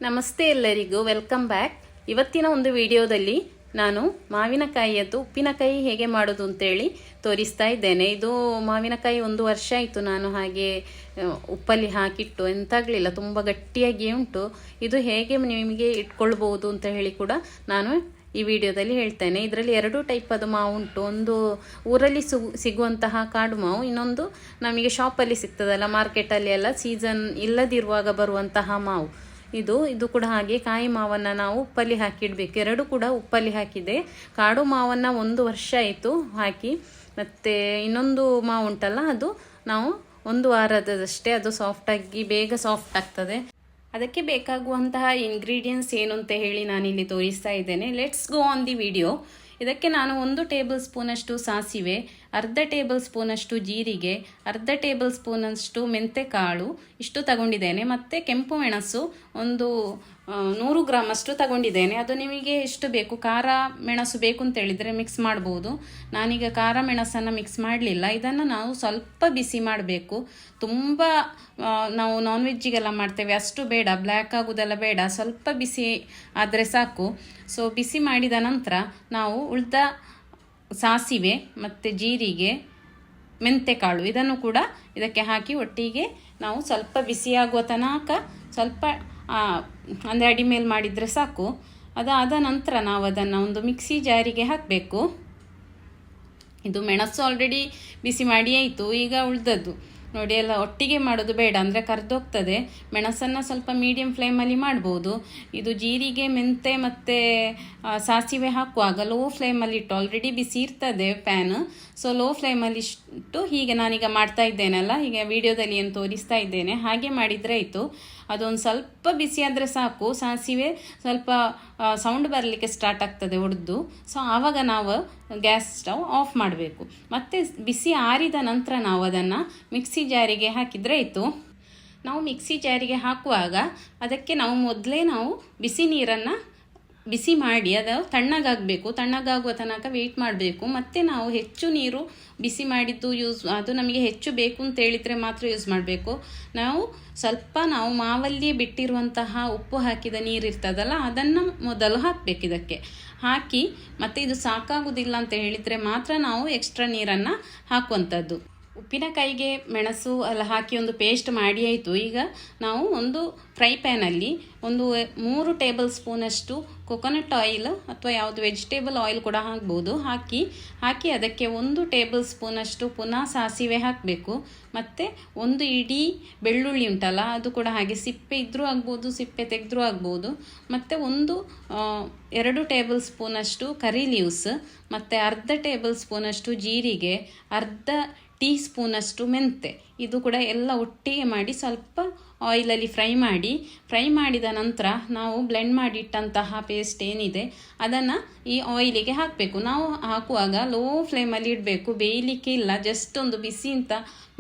ನಮಸ್ತೆ ಎಲ್ಲರಿಗೂ, welcome back. ಇವತ್ತಿನ ಒಂದು ವಿಡಿಯೋದಲ್ಲಿ ನಾನು ಮಾವಿನಕಾಯಿಯದ್ದು ಉಪ್ಪಿನಕಾಯಿ ಹೇಗೆ ಮಾಡೋದು ಅಂತೇಳಿ ತೋರಿಸ್ತಾ ಇದ್ದೇನೆ. ಇದು ಮಾವಿನಕಾಯಿ 1 ವರ್ಷ ಆಯಿತು ನಾನು ಹಾಗೆ ಉಪ್ಪಲ್ಲಿ ಹಾಕಿಟ್ಟು, ಎಂತಾಗಲಿಲ್ಲ, ತುಂಬ ಗಟ್ಟಿಯಾಗಿ ಉಂಟು. ಇದು ಹೇಗೆ ನಿಮಗೆ ಇಟ್ಕೊಳ್ಬೋದು ಅಂತ ಹೇಳಿ ಕೂಡ ನಾನು ಈ ವಿಡಿಯೋದಲ್ಲಿ ಹೇಳ್ತೇನೆ. ಇದರಲ್ಲಿ 2 ಟೈಪದು ಮಾವು ಉಂಟು. ಒಂದು ಊರಲ್ಲಿ ಸಿಗುವಂತಹ ಕಾಡು ಮಾವು, ಇನ್ನೊಂದು ನಮಗೆ ಶಾಪಲ್ಲಿ ಸಿಗ್ತದಲ್ಲ, ಮಾರ್ಕೆಟಲ್ಲಿ ಎಲ್ಲ ಸೀಸನ್ ಇಲ್ಲದಿರುವಾಗ ಬರುವಂತಹ ಮಾವು. ಇದು ಕೂಡ ಹಾಗೆ ಕಾಯಿ ಮಾವನ್ನು ನಾವು ಉಪ್ಪಲ್ಲಿ ಹಾಕಿಡಬೇಕು. 2 ಕೂಡ ಉಪ್ಪಲ್ಲಿ ಹಾಕಿದೆ. ಕಾಡು ಮಾವನ್ನು 1 ವರ್ಷ ಆಯಿತು ಹಾಕಿ. ಮತ್ತು ಇನ್ನೊಂದು ಮಾವು ಉಂಟಲ್ಲ, ಅದು ನಾವು 1 ವಾರದಷ್ಟೇ, ಅದು ಸಾಫ್ಟಾಗಿ ಬೇಗ ಸಾಫ್ಟ್ ಆಗ್ತದೆ. ಅದಕ್ಕೆ ಬೇಕಾಗುವಂತಹ ಇಂಗ್ರೀಡಿಯೆಂಟ್ಸ್ ಏನು ಅಂತ ಹೇಳಿ ನಾನಿಲ್ಲಿ ತೋರಿಸ್ತಾ ಇದ್ದೇನೆ. Let's go on the video. ಇದಕ್ಕೆ ನಾನು 1 ಟೇಬಲ್ ಸ್ಪೂನಷ್ಟು ಸಾಸಿವೆ, ಅರ್ಧ ಟೇಬಲ್ ಸ್ಪೂನಷ್ಟು ಜೀರಿಗೆ, ಅರ್ಧ ಟೇಬಲ್ ಸ್ಪೂನಷ್ಟು ಮೆಂತೆಕಾಳು ಇಷ್ಟು ತಗೊಂಡಿದ್ದೇನೆ. ಮತ್ತು ಕೆಂಪು ಮೆಣಸು ಒಂದು 100 ಗ್ರಾಮಷ್ಟು ತಗೊಂಡಿದ್ದೇನೆ. ಅದು ನಿಮಗೆ ಎಷ್ಟು ಬೇಕು, ಖಾರ ಮೆಣಸು ಬೇಕು ಅಂತ ಹೇಳಿದರೆ ಮಿಕ್ಸ್ ಮಾಡ್ಬೋದು. ನಾನೀಗ ಖಾರ ಮೆಣಸನ್ನು ಮಿಕ್ಸ್ ಮಾಡಲಿಲ್ಲ. ಇದನ್ನು ನಾವು ಸ್ವಲ್ಪ ಬಿಸಿ ಮಾಡಬೇಕು. ತುಂಬ ನಾವು ನಾನ್ ವೆಜ್ಜಿಗೆಲ್ಲ ಮಾಡ್ತೇವೆ ಅಷ್ಟು ಬೇಡ, ಬ್ಲ್ಯಾಕ್ ಆಗೋದೆಲ್ಲ ಬೇಡ, ಸ್ವಲ್ಪ ಬಿಸಿ ಆದರೆ ಸಾಕು. ಸೊ ಬಿಸಿ ಮಾಡಿದ ನಂತರ ನಾವು ಉಳಿದ ಸಾಸಿವೆ ಮತ್ತು ಜೀರಿಗೆ, ಮೆಂತೆಕಾಳು ಇದನ್ನು ಕೂಡ ಇದಕ್ಕೆ ಹಾಕಿ ಒಟ್ಟಿಗೆ ನಾವು ಸ್ವಲ್ಪ ಬಿಸಿಯಾಗುವ ತನಕ ಸ್ವಲ್ಪ ಅಂದರೆ ಅಡಿಮೇಲೆ ಮಾಡಿದರೆ ಸಾಕು. ಅದಾದ ನಂತರ ನಾವು ಅದನ್ನು ಒಂದು ಮಿಕ್ಸಿ ಜಾರಿಗೆ ಹಾಕಬೇಕು. ಇದು ಮೆಣಸು ಆಲ್ರೆಡಿ ಬಿಸಿ ಮಾಡಿ ಆಯಿತು. ಈಗ ಉಳಿದದ್ದು ನೋಡಿ, ಎಲ್ಲ ಒಟ್ಟಿಗೆ ಮಾಡೋದು ಬೇಡ, ಅಂದರೆ ಕರ್ದೋಗ್ತದೆ. ಮೆಣಸನ್ನು ಸ್ವಲ್ಪ ಮೀಡಿಯಮ್ ಫ್ಲೇಮಲ್ಲಿ ಮಾಡ್ಬೋದು. ಇದು ಜೀರಿಗೆ, ಮೆಂತೆ ಮತ್ತು ಸಾಸಿವೆ ಹಾಕುವಾಗ ಲೋ ಫ್ಲೇಮಲ್ಲಿ ಇಟ್ಟು, ಆಲ್ರೆಡಿ ಬಿಸಿ ಇರ್ತದೆ ಪ್ಯಾನ್, ಸೊ ಲೋ ಫ್ಲೇಮಲ್ಲಿ ಇಟ್ಟು ಹೀಗೆ ನಾನೀಗ ಮಾಡ್ತಾ ಇದ್ದೇನಲ್ಲ, ಹೀಗೆ ವಿಡಿಯೋದಲ್ಲಿ ಏನು ತೋರಿಸ್ತಾ ಇದ್ದೇನೆ ಹಾಗೆ ಮಾಡಿದರೆ ಆಯಿತು. ಅದೊಂದು ಸ್ವಲ್ಪ ಬಿಸಿ ಆದರೆ ಸಾಕು. ಸಾಸಿವೆ ಸ್ವಲ್ಪ ಸೌಂಡ್ ಬರಲಿಕ್ಕೆ ಸ್ಟಾರ್ಟ್ ಆಗ್ತದೆ ಒಡೆದು. ಸೊ ಆವಾಗ ನಾವು ಗ್ಯಾಸ್ ಸ್ಟವ್ ಆಫ್ ಮಾಡಬೇಕು. ಮತ್ತು ಬಿಸಿ ಆರಿದ ನಂತರ ನಾವು ಅದನ್ನು ಮಿಕ್ಸಿ ಜಾರಿಗೆ ಹಾಕಿದರೆ ಆಯಿತು. ನಾವು ಮಿಕ್ಸಿ ಜಾರಿಗೆ ಹಾಕುವಾಗ ಅದಕ್ಕೆ ನಾವು ಮೊದಲೇ ಬಿಸಿ ನೀರನ್ನು ಬಿಸಿ ಮಾಡಿ ಅದು ತಣ್ಣಗಾಗಬೇಕು. ತಣ್ಣಗಾಗುವ ತನಕ ವೆಯ್ಟ್ ಮಾಡಬೇಕು. ಮತ್ತು ನಾವು ಹೆಚ್ಚು ನೀರು ಬಿಸಿ ಮಾಡಿದ್ದು ಅದು ನಮಗೆ ಹೆಚ್ಚು ಬೇಕು ಅಂತ ಹೇಳಿದರೆ ಮಾತ್ರ ಯೂಸ್ ಮಾಡಬೇಕು. ನಾವು ಮಾವಲ್ಲಿ ಬಿಟ್ಟಿರುವಂತಹ ಉಪ್ಪು ಹಾಕಿದ ನೀರು ಇರ್ತದಲ್ಲ, ಅದನ್ನು ಮೊದಲು ಹಾಕಬೇಕು. ಇದಕ್ಕೆ ಹಾಕಿ ಮತ್ತು ಇದು ಸಾಕಾಗುವುದಿಲ್ಲ ಅಂತ ಹೇಳಿದರೆ ಮಾತ್ರ ನಾವು ಎಕ್ಸ್ಟ್ರಾ ನೀರನ್ನು ಹಾಕುವಂಥದ್ದು. ಉಪ್ಪಿನಕಾಯಿಗೆ ಮೆಣಸು ಎಲ್ಲ ಹಾಕಿ ಒಂದು ಪೇಸ್ಟ್ ಮಾಡಿ ಆಯಿತು. ಈಗ ನಾವು ಒಂದು ಫ್ರೈ ಪ್ಯಾನಲ್ಲಿ 3 ಟೇಬಲ್ ಸ್ಪೂನಷ್ಟು ಕೊಕೊನಟ್ ಆಯಿಲ್ ಅಥವಾ ಯಾವುದು ವೆಜಿಟೇಬಲ್ ಆಯಿಲ್ ಕೂಡ ಹಾಕ್ಬೋದು. ಹಾಕಿ ಅದಕ್ಕೆ 1 ಟೇಬಲ್ ಸ್ಪೂನಷ್ಟು ಪುನಃ ಸಾಸಿವೆ ಹಾಕಬೇಕು. ಮತ್ತು 1 ಇಡೀ ಬೆಳ್ಳುಳ್ಳಿ ಉಂಟಲ್ಲ, ಅದು ಕೂಡ ಹಾಗೆ ಸಿಪ್ಪೆ ಇದ್ದರೂ ಆಗ್ಬೋದು, ಸಿಪ್ಪೆ ತೆಗೆದ್ರೂ ಆಗ್ಬೋದು. ಮತ್ತು 2 ಟೇಬಲ್ ಸ್ಪೂನಷ್ಟು ಕರಿ ಲೀವ್ಸ್, ಮತ್ತು ಅರ್ಧ ಟೇಬಲ್ ಸ್ಪೂನಷ್ಟು ಜೀರಿಗೆ, ಅರ್ಧ ಟೀ ಸ್ಪೂನಷ್ಟು ಮೆಂತೆ, ಇದು ಕೂಡ ಎಲ್ಲ ಒಟ್ಟಿಗೆ ಮಾಡಿ ಸ್ವಲ್ಪ ಆಯಿಲಲ್ಲಿ ಫ್ರೈ ಮಾಡಿದ ನಂತರ ನಾವು ಬ್ಲೆಂಡ್ ಮಾಡಿಟ್ಟಂತಹ ಪೇಸ್ಟ್ ಏನಿದೆ ಅದನ್ನು ಈ ಆಯಿಲಿಗೆ ಹಾಕಬೇಕು. ನಾವು ಹಾಕುವಾಗ ಲೋ ಫ್ಲೇಮಲ್ಲಿ ಇಡಬೇಕು, ಬೇಯಲಿಕ್ಕೆ ಇಲ್ಲ, ಜಸ್ಟ್ ಒಂದು ಬಿಸಿ ಅಂತ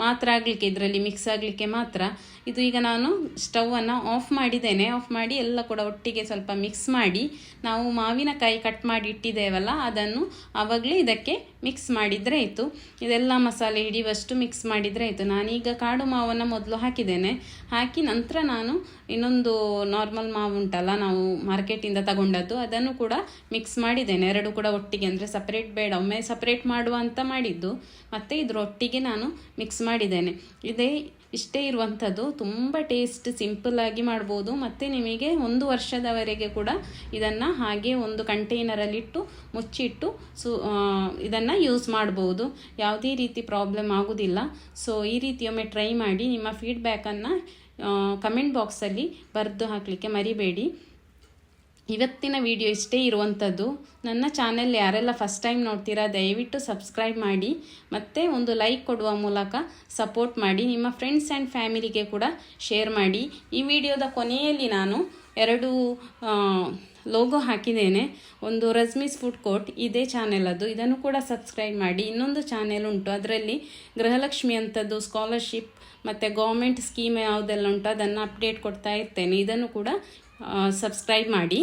ಮಾತ್ರ ಆಗಲಿಕ್ಕೆ, ಇದರಲ್ಲಿ ಮಿಕ್ಸ್ ಆಗಲಿಕ್ಕೆ ಮಾತ್ರ. ಇದು ಈಗ ನಾನು ಸ್ಟವನ್ನು ಆಫ್ ಮಾಡಿದ್ದೇನೆ. ಆಫ್ ಮಾಡಿ ಎಲ್ಲ ಕೂಡ ಒಟ್ಟಿಗೆ ಸ್ವಲ್ಪ ಮಿಕ್ಸ್ ಮಾಡಿ ನಾವು ಮಾವಿನಕಾಯಿ ಕಟ್ ಮಾಡಿ ಇಟ್ಟಿದ್ದೇವಲ್ಲ ಅದನ್ನು ಆವಾಗಲೇ ಇದಕ್ಕೆ ಮಿಕ್ಸ್ ಮಾಡಿದರೆ ಆಯಿತು. ಇದೆಲ್ಲ ಮಸಾಲೆ ಹಿಡಿಯುವಷ್ಟು ಮಿಕ್ಸ್ ಮಾಡಿದರೆ ಆಯಿತು. ನಾನೀಗ ಕಾಡು ಮಾವನ್ನು ಮೊದಲು ಹಾಕಿದ್ದೇನೆ. ಹಾಕಿ ನಂತರ ನಾನು ಇನ್ನೊಂದು ನಾರ್ಮಲ್ ಮಾವು ಉಂಟಲ್ಲ, ನಾವು ಮಾರ್ಕೆಟಿಂದ ತಗೊಂಡದ್ದು, ಅದನ್ನು ಕೂಡ ಮಿಕ್ಸ್ ಮಾಡಿದ್ದೇನೆ. 2 ಕೂಡ ಒಟ್ಟಿಗೆ, ಅಂದರೆ ಸಪ್ರೇಟ್ ಬೇಡ, ಒಮ್ಮೆ ಸಪ್ರೇಟ್ ಮಾಡುವ ಅಂತ ಮಾಡಿದ್ದು. ಮತ್ತು ಇದರೊಟ್ಟಿಗೆ ನಾನು ಮಿಕ್ಸ್ ಮಾಡಿದ್ದೇನೆ. ಇಷ್ಟೇ ಇರುವಂಥದ್ದು. ತುಂಬ ಟೇಸ್ಟ್ ಸಿಂಪಲ್ಲಾಗಿ ಮಾಡ್ಬೋದು. ಮತ್ತು ನಿಮಗೆ 1 ವರ್ಷದವರೆಗೆ ಕೂಡ ಇದನ್ನು ಹಾಗೆ ಒಂದು ಕಂಟೈನರಲ್ಲಿಟ್ಟು ಮುಚ್ಚಿಟ್ಟು ಇದನ್ನು ಯೂಸ್ ಮಾಡ್ಬೋದು. ಯಾವುದೇ ರೀತಿ ಪ್ರಾಬ್ಲಮ್ ಆಗೋದಿಲ್ಲ. ಸೊ ಈ ರೀತಿಯೊಮ್ಮೆ ಟ್ರೈ ಮಾಡಿ. ನಿಮ್ಮ ಫೀಡ್ಬ್ಯಾಕನ್ನು ಕಮೆಂಟ್ ಬಾಕ್ಸಲ್ಲಿ ಬರೆದು ಹಾಕಲಿಕ್ಕೆ ಮರಿಬೇಡಿ. ಇವತ್ತಿನ ವಿಡಿಯೋ ಇಷ್ಟೇ ಇರುವಂಥದ್ದು. ನನ್ನ ಚಾನೆಲ್ ಯಾರೆಲ್ಲ ಫಸ್ಟ್ ಟೈಮ್ ನೋಡ್ತೀರಾ ದಯವಿಟ್ಟು ಸಬ್ಸ್ಕ್ರೈಬ್ ಮಾಡಿ, ಮತ್ತು ಒಂದು ಲೈಕ್ ಕೊಡುವ ಮೂಲಕ ಸಪೋರ್ಟ್ ಮಾಡಿ. ನಿಮ್ಮ ಫ್ರೆಂಡ್ಸ್ ಆ್ಯಂಡ್ ಫ್ಯಾಮಿಲಿಗೆ ಕೂಡ ಶೇರ್ ಮಾಡಿ. ಈ ವಿಡಿಯೋದ ಕೊನೆಯಲ್ಲಿ ನಾನು 2 ಲೋಗೋ ಹಾಕಿದ್ದೇನೆ. ಒಂದು ರಜ್ಮೀಸ್ ಫುಡ್ ಕೋರ್ಟ್, ಇದೇ ಚಾನೆಲ್ ಅದು, ಇದನ್ನು ಕೂಡ ಸಬ್ಸ್ಕ್ರೈಬ್ ಮಾಡಿ. ಇನ್ನೊಂದು ಚಾನೆಲ್ ಉಂಟು, ಅದರಲ್ಲಿ ಗೃಹಲಕ್ಷ್ಮಿ ಅಂಥದ್ದು, ಸ್ಕಾಲರ್ಶಿಪ್ ಮತ್ತು ಗೌರ್ಮೆಂಟ್ ಸ್ಕೀಮ್ ಯಾವುದೆಲ್ಲ ಉಂಟು ಅದನ್ನು ಅಪ್ಡೇಟ್ ಕೊಡ್ತಾ ಇರ್ತೇನೆ. ಇದನ್ನು ಕೂಡ ಸಬ್ಸ್ಕ್ರೈಬ್ ಮಾಡಿ.